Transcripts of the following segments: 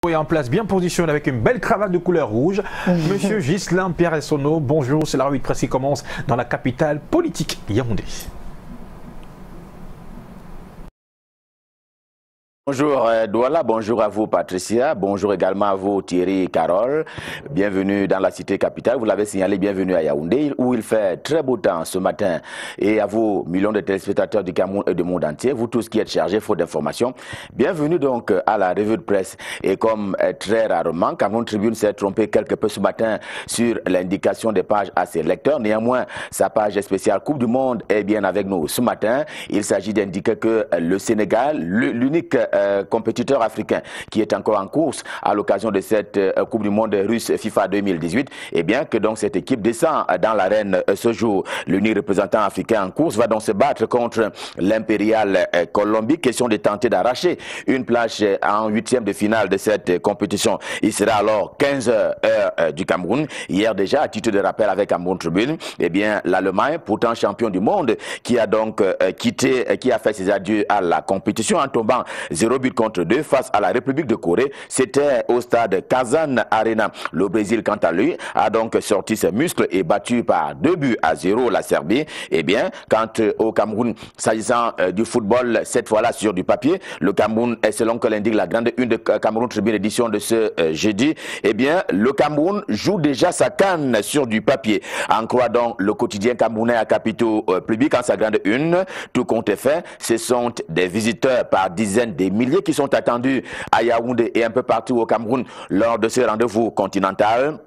est en place, bien positionné avec une belle cravate de couleur rouge. Monsieur Ghislain Pierre-Essonneau, bonjour, c'est la revue de presse qui commence dans la capitale politique, Yaoundé. Bonjour Douala, bonjour à vous Patricia, bonjour également à vous Thierry et Carole. Bienvenue dans la cité capitale, vous l'avez signalé, bienvenue à Yaoundé où il fait très beau temps ce matin. Et à vous, millions de téléspectateurs du Cameroun et du monde entier, vous tous qui êtes chargés, faute d'informations, bienvenue donc à la revue de presse. Et comme très rarement, Cameroun Tribune s'est trompé quelque peu ce matin sur l'indication des pages à ses lecteurs. Néanmoins, sa page spéciale Coupe du Monde est bien avec nous ce matin. Il s'agit d'indiquer que le Sénégal, l'unique compétiteur africain qui est encore en course à l'occasion de cette Coupe du Monde russe FIFA 2018, et bien que donc cette équipe descend dans l'arène ce jour. L'unique représentant africain en course va donc se battre contre l'impériale Colombie. Question de tenter d'arracher une place en huitième de finale de cette compétition. Il sera alors 15h heure du Cameroun. Hier déjà, à titre de rappel avec Cameroun Tribune, et bien l'Allemagne, pourtant champion du monde, qui a donc qui a fait ses adieux à la compétition en tombant 0 but contre 2 face à la République de Corée. C'était au stade Kazan Arena. Le Brésil, quant à lui, a donc sorti ses muscles et battu par 2-0 la Serbie. Eh bien, quant au Cameroun, s'agissant du football, cette fois-là sur du papier, le Cameroun, selon que l'indique la grande une de Cameroun Tribune édition de ce jeudi, eh bien, le Cameroun joue déjà sa canne sur du papier. En croit donc le quotidien camerounais à capitaux publics en sa grande une, tout compte est fait, ce sont des visiteurs par dizaines de milliers qui sont attendus à Yaoundé et un peu partout au Cameroun lors de ce rendez-vous continental.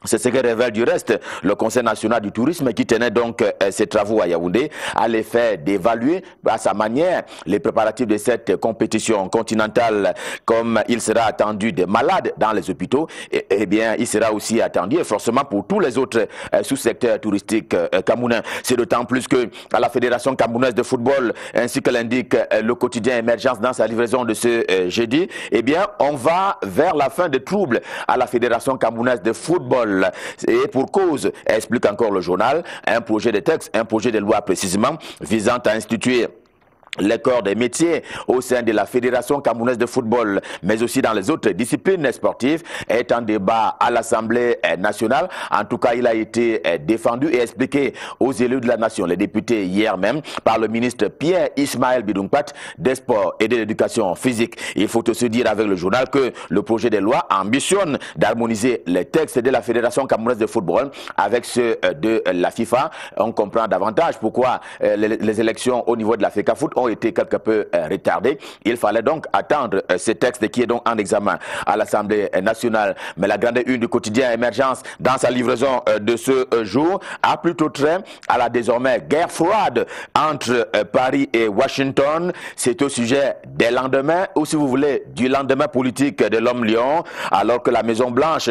C'est ce que révèle du reste le Conseil national du tourisme qui tenait donc ses travaux à Yaoundé à l'effet d'évaluer à sa manière les préparatifs de cette compétition continentale. Comme il sera attendu des malades dans les hôpitaux, et bien il sera aussi attendu forcément pour tous les autres sous-secteurs touristiques camerounais. C'est d'autant plus que à la Fédération camerounaise de football, ainsi que l'indique le quotidien Émergence dans sa livraison de ce jeudi, eh bien on va vers la fin des troubles à la Fédération camerounaise de football. Et pour cause, explique encore le journal, un projet de texte, un projet de loi précisément visant à instituer les corps des métiers au sein de la Fédération camerounaise de football, mais aussi dans les autres disciplines sportives, est en débat à l'Assemblée nationale. En tout cas, il a été défendu et expliqué aux élus de la nation, les députés hier même, par le ministre Pierre Ismaël Bidounkpat des Sports et de l'Éducation physique. Il faut aussi dire avec le journal que le projet de loi ambitionne d'harmoniser les textes de la Fédération camerounaise de football avec ceux de la FIFA. On comprend davantage pourquoi les élections au niveau de la FECAFOOT ont été quelque peu retardés. Il fallait donc attendre ce texte qui est donc en examen à l'Assemblée nationale. Mais la grande une du quotidien Émergence, dans sa livraison de ce jour, a plutôt trait à la désormais guerre froide entre Paris et Washington. C'est au sujet des lendemains, ou si vous voulez, du lendemain politique de l'homme lion, alors que la Maison-Blanche,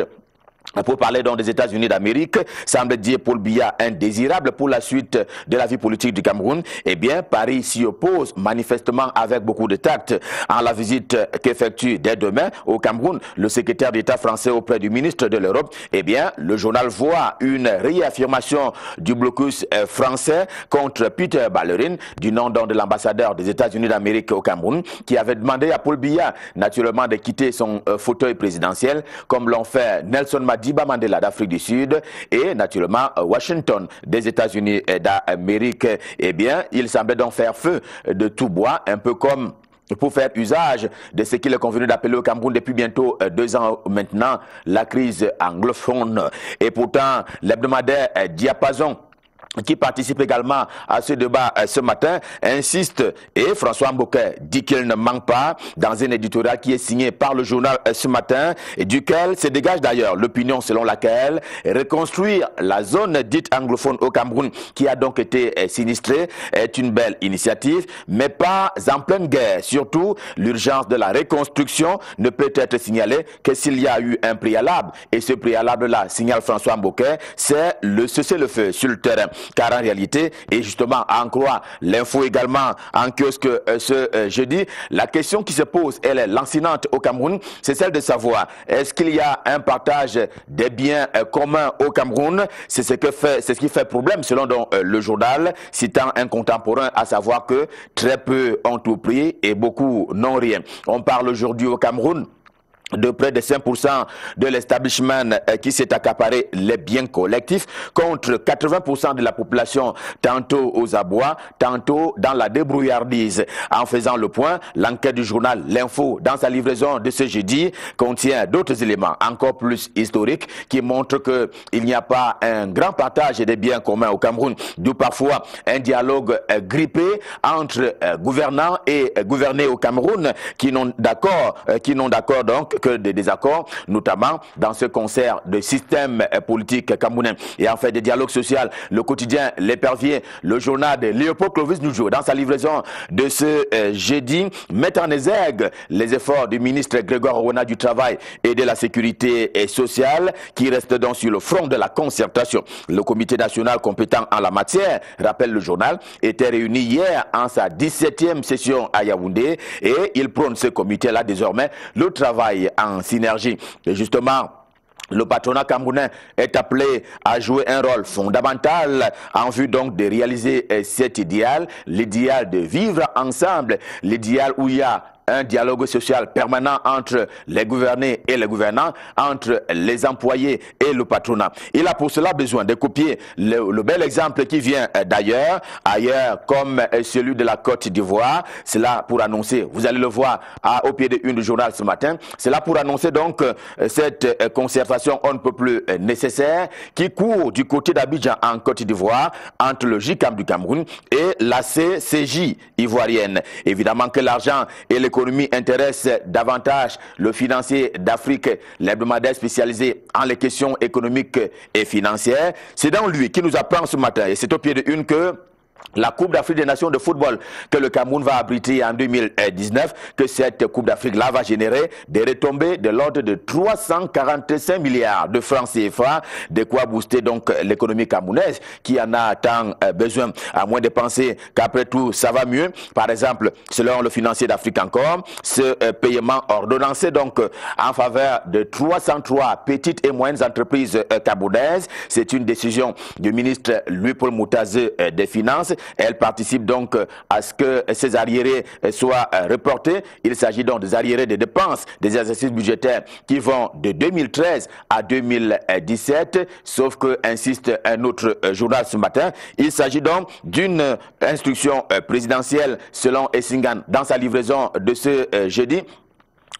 pour parler donc des États-Unis d'Amérique, semble dire Paul Biya indésirable pour la suite de la vie politique du Cameroun. Eh bien, Paris s'y oppose manifestement avec beaucoup de tact en la visite qu'effectue dès demain au Cameroun le secrétaire d'État français auprès du ministre de l'Europe. Eh bien, le journal voit une réaffirmation du blocus français contre Peter Ballerin, du nom donc de l'ambassadeur des États-Unis d'Amérique au Cameroun, qui avait demandé à Paul Biya naturellement de quitter son fauteuil présidentiel, comme l'ont fait Nelson Madiba Mandela d'Afrique du Sud et naturellement Washington des États-Unis d'Amérique. Eh bien, il semblait donc faire feu de tout bois, un peu comme pour faire usage de ce qu'il est convenu d'appeler au Cameroun depuis bientôt 2 ans maintenant, la crise anglophone. Et pourtant, l'hebdomadaire Diapason, qui participe également à ce débat ce matin, insiste, et François Mboké dit qu'il ne manque pas dans un éditorial qui est signé par le journal ce matin, et duquel se dégage d'ailleurs l'opinion selon laquelle reconstruire la zone dite anglophone au Cameroun, qui a donc été sinistrée, est une belle initiative, mais pas en pleine guerre. Surtout, l'urgence de la reconstruction ne peut être signalée que s'il y a eu un préalable, et ce préalable-là, signale François Mboké, c'est le cessez-le-feu sur le terrain. Car en réalité, et justement à en croire l'info également en kiosque ce jeudi, la question qui se pose, elle est lancinante au Cameroun, c'est celle de savoir est-ce qu'il y a un partage des biens communs au Cameroun. C'est ce qui fait problème selon donc, le journal, citant un contemporain, à savoir que très peu ont tout pris et beaucoup n'ont rien. On parle aujourd'hui au Cameroun de près de 5% de l'establishment qui s'est accaparé les biens collectifs contre 80% de la population, tantôt aux abois, tantôt dans la débrouillardise. En faisant le point, l'enquête du journal L'Info, dans sa livraison de ce jeudi, contient d'autres éléments encore plus historiques qui montrent qu'il n'y a pas un grand partage des biens communs au Cameroun, d'où parfois un dialogue grippé entre gouvernants et gouvernés au Cameroun qui n'ont d'accord donc que des désaccords, notamment dans ce concert de système politique camerounais. Et en fait, des dialogues sociaux, le quotidien L'Épervier, le journal de Léopold Clovis Noujo, dans sa livraison de ce jeudi, met en exergue les efforts du ministre Grégoire Rona du Travail et de la Sécurité sociale, qui reste donc sur le front de la concertation. Le comité national compétent en la matière, rappelle le journal, était réuni hier en sa 17e session à Yaoundé, et il prône ce comité-là désormais le travail en synergie. Et justement, le patronat camerounais est appelé à jouer un rôle fondamental en vue donc de réaliser cet idéal, l'idéal de vivre ensemble, l'idéal où il y a un dialogue social permanent entre les gouvernés et les gouvernants, entre les employés et le patronat. Il a pour cela besoin de copier le bel exemple qui vient d'ailleurs, ailleurs comme celui de la Côte d'Ivoire. C'est là pour annoncer, vous allez le voir au pied de une du journal ce matin, c'est là pour annoncer donc cette concertation on ne peut plus nécessaire qui court du côté d'Abidjan en Côte d'Ivoire entre le JICAM du Cameroun et la CCJ ivoirienne. Évidemment que l'argent et l'économie intéresse davantage le financier d'Afrique, l'hebdomadaire spécialisé en les questions économiques et financières. C'est dans lui qui nous apprend ce matin, et c'est au pied de une que la Coupe d'Afrique des Nations de football que le Cameroun va abriter en 2019, que cette Coupe d'Afrique-là va générer des retombées de l'ordre de 345 milliards de francs CFA, de quoi booster donc l'économie camerounaise qui en a tant besoin, à moins de penser qu'après tout ça va mieux. Par exemple, selon le financier d'Afrique encore, ce paiement ordonnancé donc en faveur de 303 petites et moyennes entreprises camerounaises, c'est une décision du ministre Louis-Paul Moutazé des Finances. Elle participe donc à ce que ces arriérés soient reportés. Il s'agit donc des arriérés des dépenses des exercices budgétaires qui vont de 2013 à 2017, sauf que, insiste un autre journal ce matin, il s'agit donc d'une instruction présidentielle selon Essingan dans sa livraison de ce jeudi.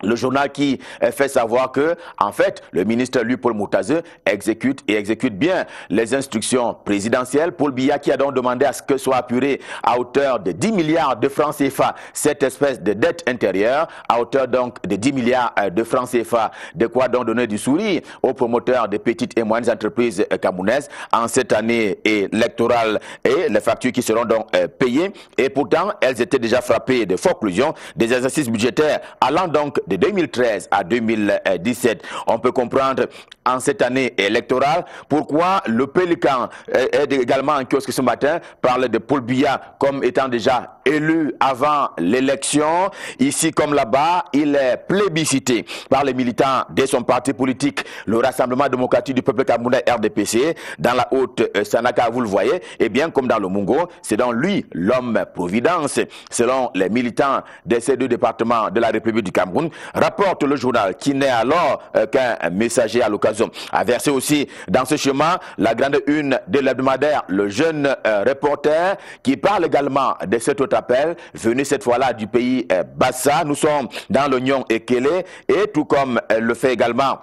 Le journal qui fait savoir que, en fait, le ministre Louis-Paul Moutazé exécute bien les instructions présidentielles. Paul Biya qui a donc demandé à ce que soit apuré à hauteur de 10 milliards de francs CFA cette espèce de dette intérieure, à hauteur donc de 10 milliards de francs CFA, de quoi donc donner du sourire aux promoteurs des petites et moyennes entreprises camerounaises en cette année électorale, et les factures qui seront donc payées. Et pourtant, elles étaient déjà frappées de forclusion des exercices budgétaires allant donc de 2013 à 2017. On peut comprendre en cette année électorale pourquoi le Pélican est également en kiosque ce matin, parle de Paul Biya comme étant déjà élu avant l'élection. Ici comme là-bas, il est plébiscité par les militants de son parti politique, le Rassemblement démocratique du peuple camerounais RDPC, dans la haute Sanaka, vous le voyez, et bien comme dans le Mungo, c'est dans lui l'homme providence, selon les militants de ces deux départements de la République du Cameroun, rapporte le journal, qui n'est alors qu'un messager à l'occasion. A versé aussi dans ce chemin la grande une de l'hebdomadaire, le jeune reporter, qui parle également de cet autre appel, venu cette fois-là du pays Bassa. Nous sommes dans l'Oignon et Kélé, et tout comme le fait également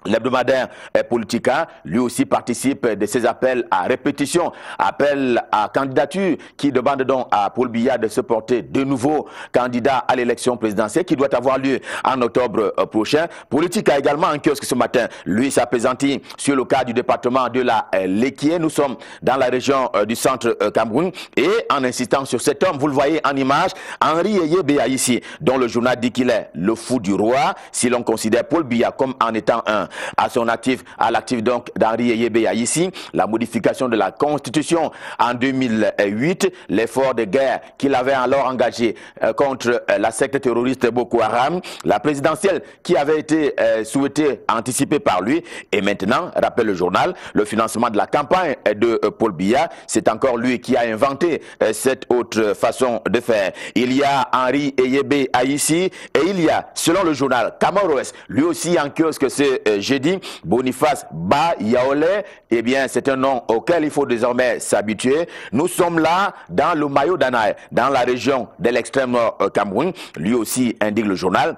l'hebdomadaire Politica, lui aussi participe de ces appels à répétition, appels à candidature, qui demande donc à Paul Biya de se porter de nouveau candidat à l'élection présidentielle qui doit avoir lieu en octobre prochain. Politica également en kiosque ce matin, lui s'apaisantit sur le cas du département de la Lekié. Nous sommes dans la région du centre Cameroun, et en insistant sur cet homme, vous le voyez en image, Henri Eyebea ici, dont le journal dit qu'il est le fou du roi, si l'on considère Paul Biya comme en étant un matin. À son actif, à l'actif donc d'Henri Eyebe Aïssi, la modification de la Constitution en 2008, l'effort de guerre qu'il avait alors engagé contre la secte terroriste Boko Haram, la présidentielle qui avait été souhaitée, anticipée par lui, et maintenant, rappelle le journal, le financement de la campagne de Paul Biya, c'est encore lui qui a inventé cette autre façon de faire. Il y a Henri Eyebe Aïssi et il y a, selon le journal Camaroès, lui aussi en kiosque ce jeudi, Boniface Ba Yaole, eh bien c'est un nom auquel il faut désormais s'habituer. Nous sommes là dans le maillot d'Anaï, dans la région de l'extrême nord Cameroun, lui aussi indique le journal.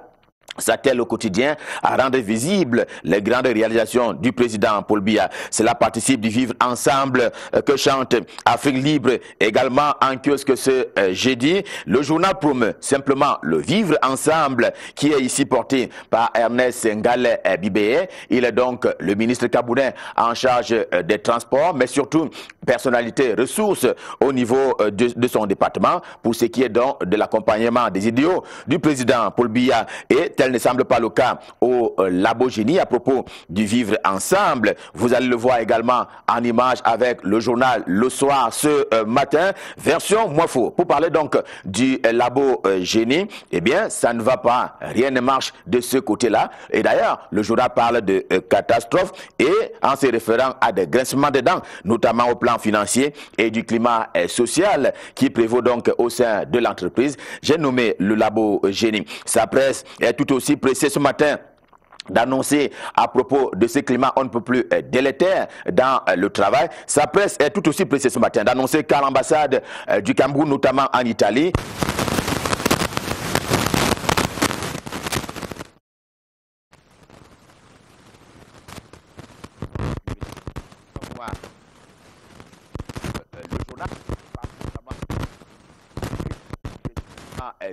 S'attelle au quotidien à rendre visibles les grandes réalisations du président Paul Biya. Cela participe du vivre ensemble que chante Afrique Libre également en kiosque ce jeudi. Le journal promeut simplement le vivre ensemble qui est ici porté par Ernest Ngale Bibeye. Il est donc le ministre camerounais en charge des transports, mais surtout personnalité ressources au niveau de son département pour ce qui est donc de l'accompagnement des idéaux du président Paul Biya. Et tel ne semble pas le cas au Labo Génie à propos du vivre ensemble. Vous allez le voir également en image avec le journal Le Soir ce matin, version Moifo. Pour parler donc du Labo Génie, eh bien, ça ne va pas. Rien ne marche de ce côté-là. Et d'ailleurs, le journal parle de catastrophe et en se référant à des grincements de dents, notamment au plan financier et du climat social qui prévaut donc au sein de l'entreprise. J'ai nommé le Labo Génie. Sa presse est tout aussi pressée ce matin d'annoncer à propos de ce climat on ne peut plus délétère dans le travail. Sa presse est tout aussi pressée ce matin d'annoncer qu'à l'ambassade du Cameroun, notamment en Italie,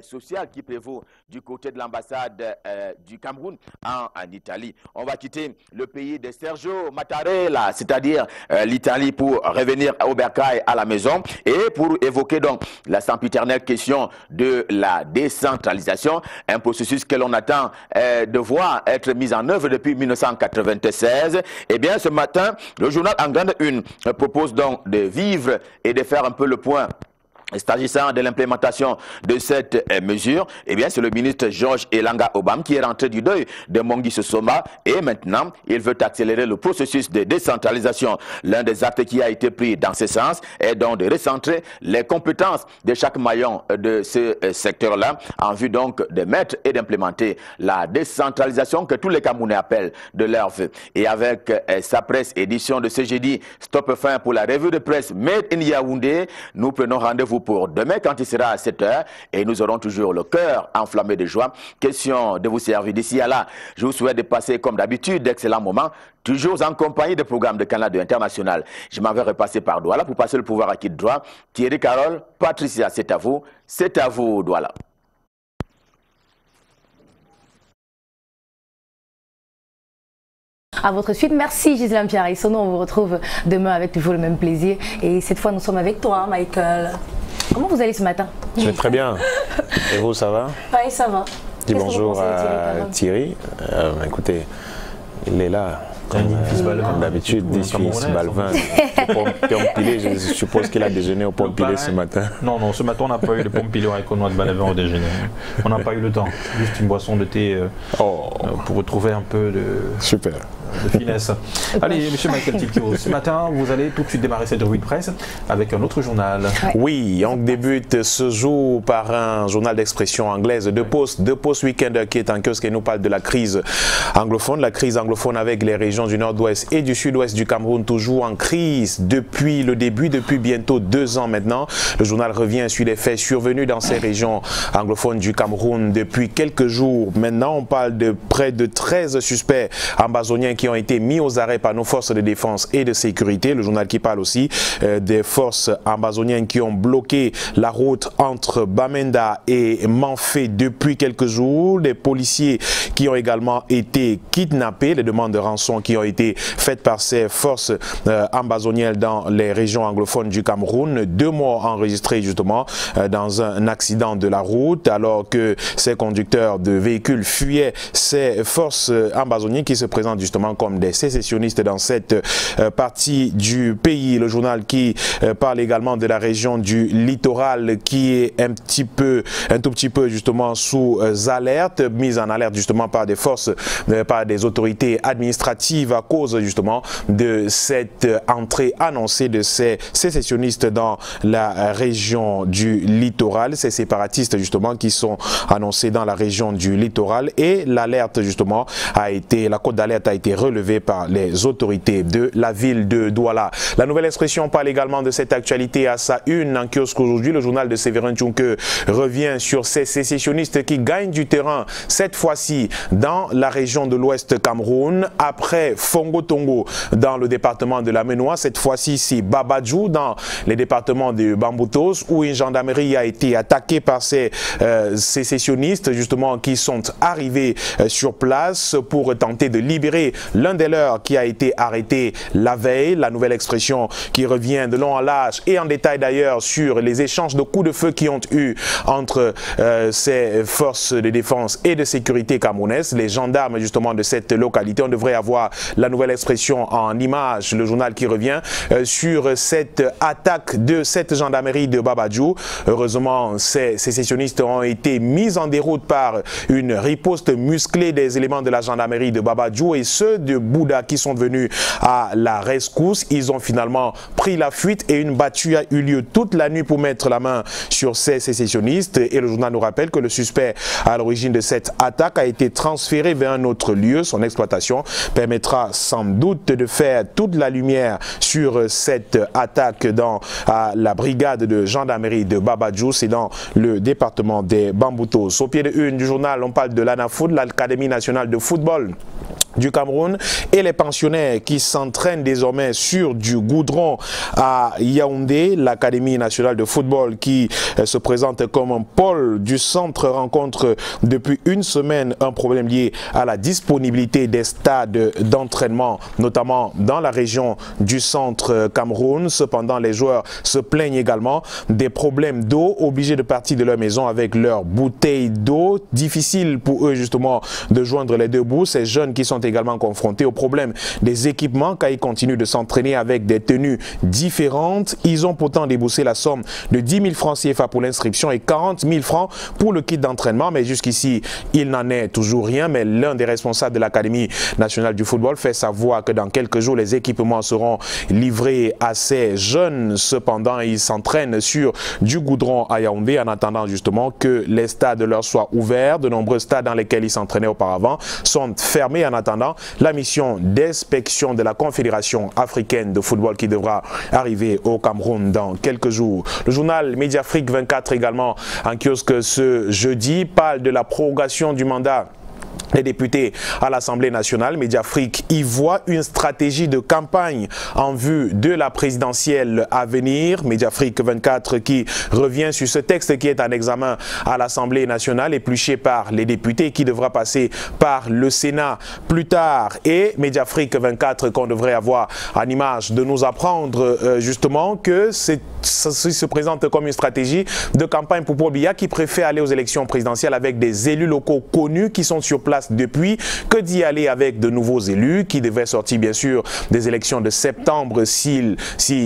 social qui prévaut du côté de l'ambassade du Cameroun en Italie. On va quitter le pays de Sergio Mattarella, c'est-à-dire l'Italie, pour revenir au bercail à la maison et pour évoquer donc la sempiternelle question de la décentralisation, un processus que l'on attend de voir être mis en œuvre depuis 1996. Eh bien, ce matin, le journal en grande une propose donc de vivre et de faire un peu le point. S'agissant de l'implémentation de cette mesure, eh bien, c'est le ministre Georges Elanga Obam qui est rentré du deuil de Monguiso Soma et maintenant, il veut accélérer le processus de décentralisation. L'un des actes qui a été pris dans ce sens est donc de recentrer les compétences de chaque maillon de ce secteur-là en vue donc de mettre et d'implémenter la décentralisation que tous les Camerounais appellent de leur vœu. Et avec sa presse édition de ce jeudi, stop fin pour la revue de presse Made in Yaoundé, nous prenons rendez-vous pour demain quand il sera à 7 h et nous aurons toujours le cœur enflammé de joie. Question de vous servir d'ici à là. Je vous souhaite de passer comme d'habitude d'excellents moments, toujours en compagnie des programmes de Canal International. Je m'en vais repasser par Douala pour passer le pouvoir à qui de droit. Thierry Carole, Patricia, c'est à vous Douala. À votre suite, merci Gisèle Pierre-Aïssono. On vous retrouve demain avec toujours le même plaisir. Et cette fois, nous sommes avec toi, Michael. Comment vous allez ce matin? Je vais très bien. Et vous, ça va? Oui, ça va. Dis bonjour à Thierry. Écoutez, il est là. Comme d'habitude, 10 fils Balvin. Je suppose qu'il a déjeuné au Pompilé ce matin. Non, non, ce matin on n'a pas eu de Pompilé avec noix de Balvin au déjeuner. On n'a pas eu le temps. Juste une boisson de thé pour retrouver un peu de... Super. De finesse. Allez, monsieur Michael Tikio, ce matin, vous allez tout de suite démarrer cette revue de presse avec un autre journal. Oui, on débute ce jour par un journal d'expression anglaise, The Post Weekend, qui est en kiosque et nous parle de la crise anglophone. La crise anglophone avec les régions du nord-ouest et du sud-ouest du Cameroun toujours en crise depuis le début, depuis bientôt 2 ans maintenant. Le journal revient sur les faits survenus dans ces régions anglophones du Cameroun depuis quelques jours. Maintenant, on parle de près de 13 suspects ambazoniens qui ont été mis aux arrêts par nos forces de défense et de sécurité. Le journal qui parle aussi des forces ambazoniennes qui ont bloqué la route entre Bamenda et Manfé depuis quelques jours. Des policiers qui ont également été kidnappés. Les demandes de rançon qui ont été faites par ces forces ambazoniennes dans les régions anglophones du Cameroun. 2 morts enregistrés justement dans un accident de la route alors que ces conducteurs de véhicules fuyaient ces forces ambazoniennes qui se présentent justement justement comme des sécessionnistes dans cette partie du pays. Le journal qui parle également de la région du littoral qui est un tout petit peu justement sous alerte, mise en alerte justement par des forces, par des autorités administratives à cause justement de cette entrée annoncée de ces sécessionnistes dans la région du littoral, ces séparatistes justement qui sont annoncés dans la région du littoral, et l'alerte justement la cote d'alerte a été relevée par les autorités de la ville de Douala. La Nouvelle Expression parle également de cette actualité à sa une en kiosque aujourd'hui. Le journal de Séverin Tchouke revient sur ces sécessionnistes qui gagnent du terrain, cette fois-ci dans la région de l'Ouest Cameroun, après Fongo Tongo dans le département de la Ménois. Cette fois-ci, c'est Babadjou dans les départements de Bamboutos, où une gendarmerie a été attaquée par ces sécessionnistes justement qui sont arrivés sur place pour tenter de libérer l'un des leurs qui a été arrêté la veille. La Nouvelle Expression qui revient de long en large et en détail d'ailleurs sur les échanges de coups de feu qui ont eu entre ces forces de défense et de sécurité camerounaises, les gendarmes justement de cette localité. On devrait avoir La Nouvelle Expression en image, le journal qui revient sur cette attaque de cette gendarmerie de Babadjou. Heureusement, ces sécessionnistes ont été mis en déroute par une riposte musclée des éléments de la gendarmerie de Babadjou et ceux de Bouddha qui sont venus à la rescousse. Ils ont finalement pris la fuite et une battue a eu lieu toute la nuit pour mettre la main sur ces sécessionnistes. Et le journal nous rappelle que le suspect à l'origine de cette attaque a été transféré vers un autre lieu. Son exploitation permettra sans doute de faire toute la lumière sur cette attaque dans la brigade de gendarmerie de Babadjou. C'est dans le département des Bamboutos. Au pied de une du journal, on parle de l'ANAFOOT, l'Académie nationale de football du Cameroun, et les pensionnaires qui s'entraînent désormais sur du goudron à Yaoundé. L'Académie nationale de football qui se présente comme un pôle du centre rencontre depuis une semaine un problème lié à la disponibilité des stades d'entraînement, notamment dans la région du centre Cameroun. Cependant, les joueurs se plaignent également des problèmes d'eau, obligés de partir de leur maison avec leurs bouteilles d'eau. Difficile pour eux justement de joindre les deux bouts. Ces jeunes qui sont également confrontés au problème des équipements car ils continuent de s'entraîner avec des tenues différentes. Ils ont pourtant déboursé la somme de 10 000 francs CFA pour l'inscription et 40 000 francs pour le kit d'entraînement, mais jusqu'ici il n'en est toujours rien. Mais l'un des responsables de l'Académie nationale du football fait savoir que dans quelques jours les équipements seront livrés à ces jeunes. Cependant, ils s'entraînent sur du goudron à Yaoundé en attendant justement que les stades leur soient ouverts. De nombreux stades dans lesquels ils s'entraînaient auparavant sont fermés en attendant la mission d'inspection de la Confédération africaine de football qui devra arriver au Cameroun dans quelques jours. Le journal Mediafrique 24 également en kiosque ce jeudi parle de la prorogation du mandat les députés à l'Assemblée nationale. Mediafrique y voit une stratégie de campagne en vue de la présidentielle à venir. Mediafrique 24 qui revient sur ce texte qui est en examen à l'Assemblée nationale, épluché par les députés, qui devra passer par le Sénat plus tard. Et Mediafrique 24 qu'on devrait avoir en image de nous apprendre justement que ça se présente comme une stratégie de campagne pour Paul Biya qui préfère aller aux élections présidentielles avec des élus locaux connus qui sont sur place depuis, que d'y aller avec de nouveaux élus qui devaient sortir bien sûr des élections de septembre si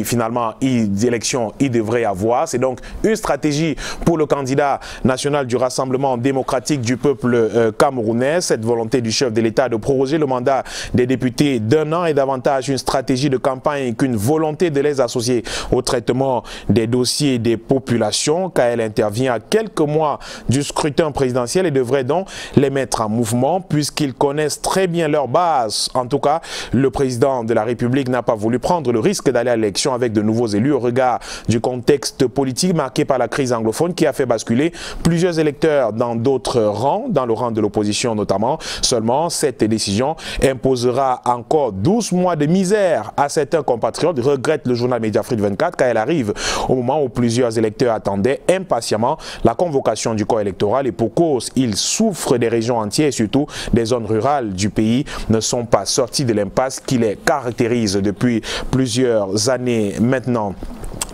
finalement d'élections il devrait avoir. C'est donc une stratégie pour le candidat national du Rassemblement démocratique du peuple camerounais. Cette volonté du chef de l'État de proroger le mandat des députés d'un an est davantage une stratégie de campagne qu'une volonté de les associer au traitement des dossiers des populations, car elle intervient à quelques mois du scrutin présidentiel et devrait donc les mettre en mouvement puisqu'ils connaissent très bien leur base. En tout cas, le président de la République n'a pas voulu prendre le risque d'aller à l'élection avec de nouveaux élus au regard du contexte politique marqué par la crise anglophone qui a fait basculer plusieurs électeurs dans d'autres rangs, dans le rang de l'opposition notamment. Seulement, cette décision imposera encore 12 mois de misère à certains compatriotes, regrette le journal Mediafrique 24, car elle arrive au moment où plusieurs électeurs attendaient impatiemment la convocation du corps électoral et pour cause, ils souffrent des régions entières et surtout des zones rurales du pays ne sont pas sorties de l'impasse qui les caractérise depuis plusieurs années maintenant.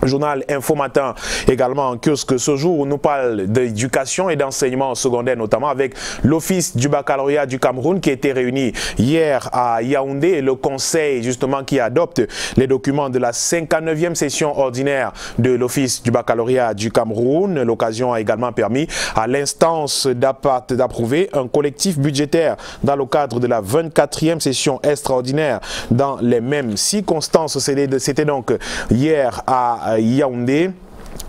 Journal Info Matin également en kiosque ce jour où nous parle d'éducation et d'enseignement secondaire notamment avec l'Office du baccalauréat du Cameroun qui a été réuni hier à Yaoundé et le conseil justement qui adopte les documents de la 59e session ordinaire de l'Office du baccalauréat du Cameroun. L'occasion a également permis à l'instance d'approuver un collectif budgétaire dans le cadre de la 24e session extraordinaire dans les mêmes circonstances. C'était donc hier à Yaoundé.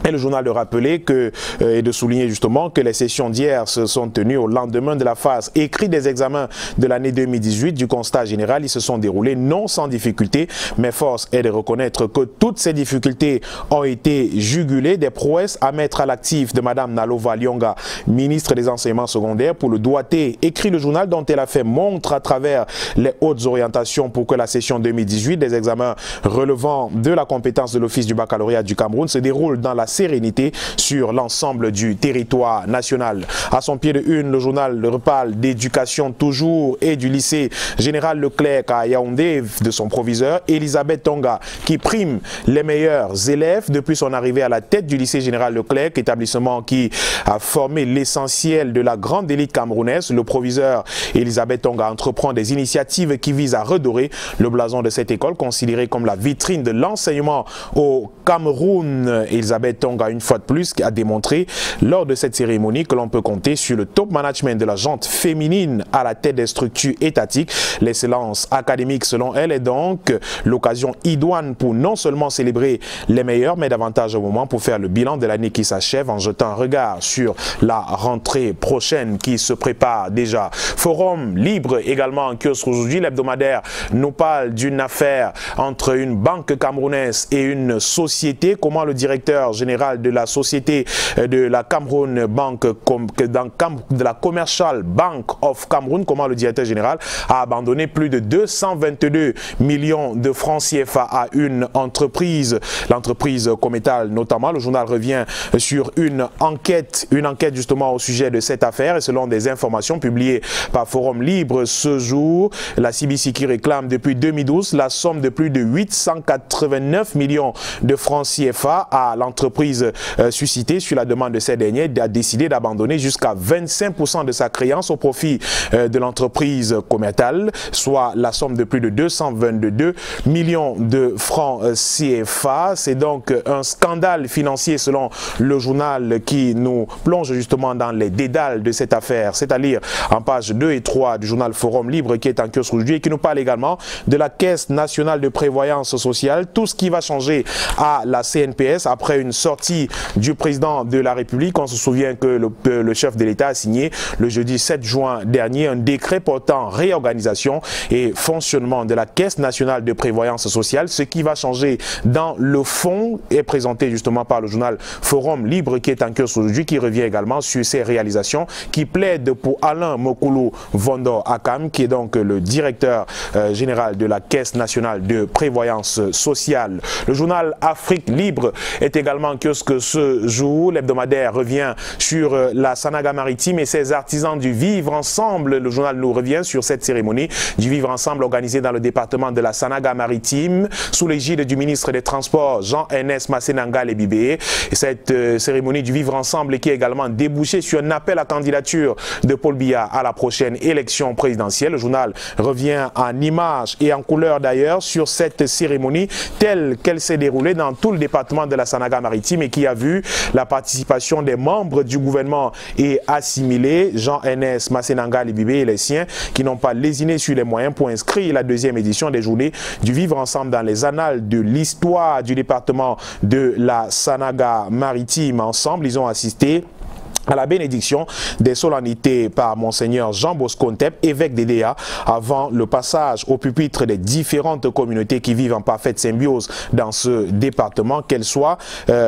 Et le journal de rappeler et de souligner justement que les sessions d'hier se sont tenues au lendemain de la phase écrite des examens de l'année 2018. Du constat général, ils se sont déroulés non sans difficulté, mais force est de reconnaître que toutes ces difficultés ont été jugulées. Des prouesses à mettre à l'actif de Mme Nalova Lyonga, ministre des enseignements secondaires, pour le doigté, écrit le journal dont elle a fait montre à travers les hautes orientations pour que la session 2018 des examens relevant de la compétence de l'Office du baccalauréat du Cameroun se déroule dans la sérénité sur l'ensemble du territoire national. À son pied de une, le journal reparle d'éducation toujours et du lycée Général Leclerc à Yaoundé, de son proviseur Elisabeth Tonga, qui prime les meilleurs élèves depuis son arrivée à la tête du lycée Général Leclerc, établissement qui a formé l'essentiel de la grande élite camerounaise. Le proviseur Elisabeth Tonga entreprend des initiatives qui visent à redorer le blason de cette école, considérée comme la vitrine de l'enseignement au Cameroun. Elisabeth Tonga, une fois de plus, a démontré lors de cette cérémonie que l'on peut compter sur le top management de la gente féminine à la tête des structures étatiques. L'excellence académique, selon elle, est donc l'occasion idoine pour non seulement célébrer les meilleurs, mais davantage au moment pour faire le bilan de l'année qui s'achève en jetant un regard sur la rentrée prochaine qui se prépare déjà. Forum libre également en kiosque aujourd'hui. L'hebdomadaire nous parle d'une affaire entre une banque camerounaise et une société. Comment le directeur général de la société de la Cameroun Bank, de la Commercial Bank of Cameroun, comment le directeur général a abandonné plus de 222 millions de francs CFA à une entreprise, l'entreprise Cometal notamment. Le journal revient sur une enquête justement au sujet de cette affaire et selon des informations publiées par Forum Libre ce jour, la CBC qui réclame depuis 2012 la somme de plus de 889 millions de francs CFA à l'entreprise suscitée sur la demande de ces derniers, a décidé d'abandonner jusqu'à 25% de sa créance au profit de l'entreprise Cometal, soit la somme de plus de 222 millions de francs CFA. C'est donc un scandale financier selon le journal qui nous plonge justement dans les dédales de cette affaire, c'est-à-dire en page 2 et 3 du journal Forum Libre qui est en kiosque aujourd'hui et qui nous parle également de la Caisse nationale de prévoyance sociale, tout ce qui va changer à la CNPS après une sortie du président de la République. On se souvient que le chef de l'État a signé le jeudi 7 juin dernier un décret portant réorganisation et fonctionnement de la Caisse nationale de prévoyance sociale. Ce qui va changer dans le fond est présenté justement par le journal Forum Libre qui est en kiosque aujourd'hui, qui revient également sur ses réalisations, qui plaide pour Alain Mokulu Vondo Akam, qui est donc le directeur général de la Caisse nationale de prévoyance sociale. Le journal Afrique Libre est également en kiosque ce jour. L'hebdomadaire revient sur la Sanaga maritime et ses artisans du vivre ensemble. Le journal nous revient sur cette cérémonie du vivre ensemble organisée dans le département de la Sanaga maritime sous l'égide du ministre des Transports Jean-Ernest Massénanga Lebibé. Cette cérémonie du vivre ensemble qui a également débouché sur un appel à candidature de Paul Biya à la prochaine élection présidentielle. Le journal revient en images et en couleur d'ailleurs sur cette cérémonie telle qu'elle s'est déroulée dans tout le département de la Sanaga maritime et qui a vu la participation des membres du gouvernement et assimilés, Jean-Ernest Massénanga Lebibé et les siens, qui n'ont pas lésiné sur les moyens pour inscrire la deuxième édition des journées du vivre ensemble dans les annales de l'histoire du département de la Sanaga maritime. Ensemble, ils ont assisté à la bénédiction des solennités par Monseigneur Jean Bosco Ntep, évêque d'Edea, avant le passage au pupitre des différentes communautés qui vivent en parfaite symbiose dans ce département, qu'elles soient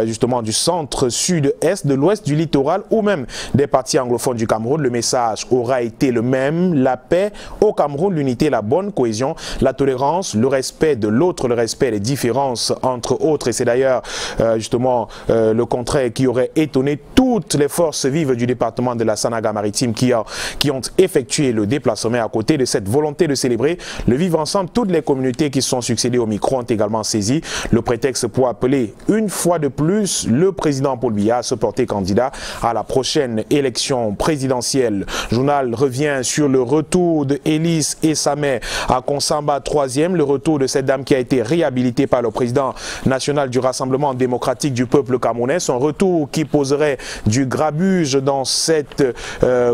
justement du centre, sud, est, de l'ouest du littoral ou même des parties anglophones du Cameroun. Le message aura été le même: la paix au Cameroun, l'unité, la bonne cohésion, la tolérance, le respect de l'autre, le respect des différences entre autres. Et c'est d'ailleurs justement le contraire qui aurait étonné toutes les forces forces vives du département de la Sanaga-Maritime qui ont effectué le déplacement. À côté de cette volonté de célébrer le vivre ensemble, toutes les communautés qui se sont succédées au micro ont également saisi le prétexte pour appeler une fois de plus le président Paul Biya à se porter candidat à la prochaine élection présidentielle. Le journal revient sur le retour de Élise Essamé à Konsamba 3e, le retour de cette dame qui a été réhabilitée par le président national du Rassemblement démocratique du peuple camerounais. Son retour qui poserait du grabuge dans cette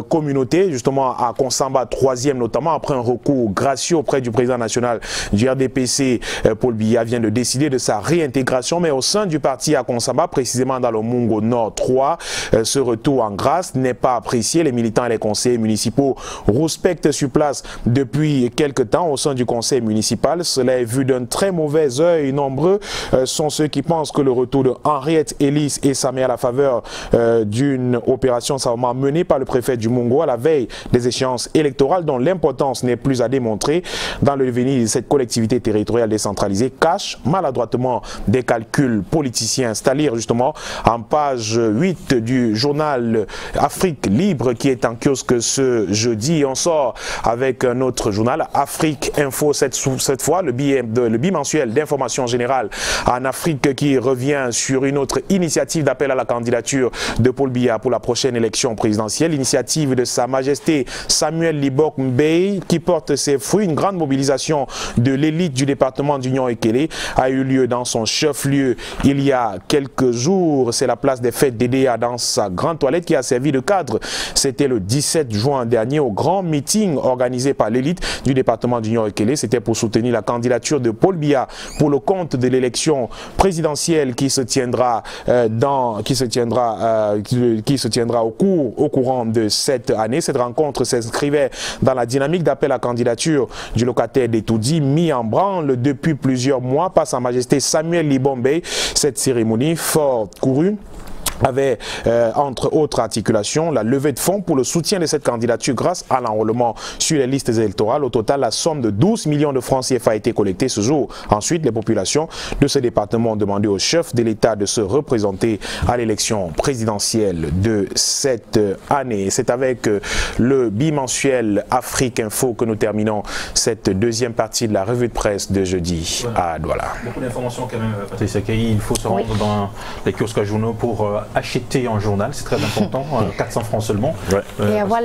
communauté, justement à Konsamba 3e notamment, après un recours gracieux auprès du président national du RDPC, Paul Biya vient de décider de sa réintégration, mais au sein du parti à Konsamba, précisément dans le Mungo Nord 3, ce retour en grâce n'est pas apprécié. Les militants et les conseillers municipaux rouspectent sur place depuis quelque temps au sein du conseil municipal. Cela est vu d'un très mauvais œil. Nombreux sont ceux qui pensent que le retour de Henriette Élise Essamé à la faveur d'une opération savamment menée par le préfet du Mungo à la veille des échéances électorales dont l'importance n'est plus à démontrer dans le devenir de cette collectivité territoriale décentralisée cache maladroitement des calculs politiciens. C'est à lire justement en page 8 du journal Afrique Libre qui est en kiosque ce jeudi. On sort avec un autre journal, Afrique Info, cette fois le bimensuel d'information générale en Afrique qui revient sur une autre initiative d'appel à la candidature de Paul Biya pour la prochaine élection présidentielle. Initiative de Sa Majesté Samuel Libok Mbey qui porte ses fruits. Une grande mobilisation de l'élite du département d'Union Ekele a eu lieu dans son chef-lieu il y a quelques jours. C'est la place des fêtes d'Edea dans sa grande toilette qui a servi de cadre. C'était le 17 juin dernier au grand meeting organisé par l'élite du département d'Union Ekele. C'était pour soutenir la candidature de Paul Biya pour le compte de l'élection présidentielle qui se tiendra au courant de cette année. Cette rencontre s'inscrivait dans la dynamique d'appel à candidature du locataire d'Etoudi mis en branle depuis plusieurs mois par Sa Majesté Samuel Libok Mbey. Cette cérémonie fort courue avait, entre autres articulations, la levée de fonds pour le soutien de cette candidature grâce à l'enrôlement sur les listes électorales. Au total, la somme de 12 millions de francs CFA a été collectée ce jour. Ensuite, les populations de ce département ont demandé au chef de l'État de se représenter à l'élection présidentielle de cette année. C'est avec le bimensuel Afrique Info que nous terminons cette deuxième partie de la revue de presse de jeudi à Douala. Beaucoup d'informations quand même, Patricia Kayi. Il faut se rendre dans les kiosques à journaux pour acheter un journal, c'est très important, 400 francs seulement. Et avoir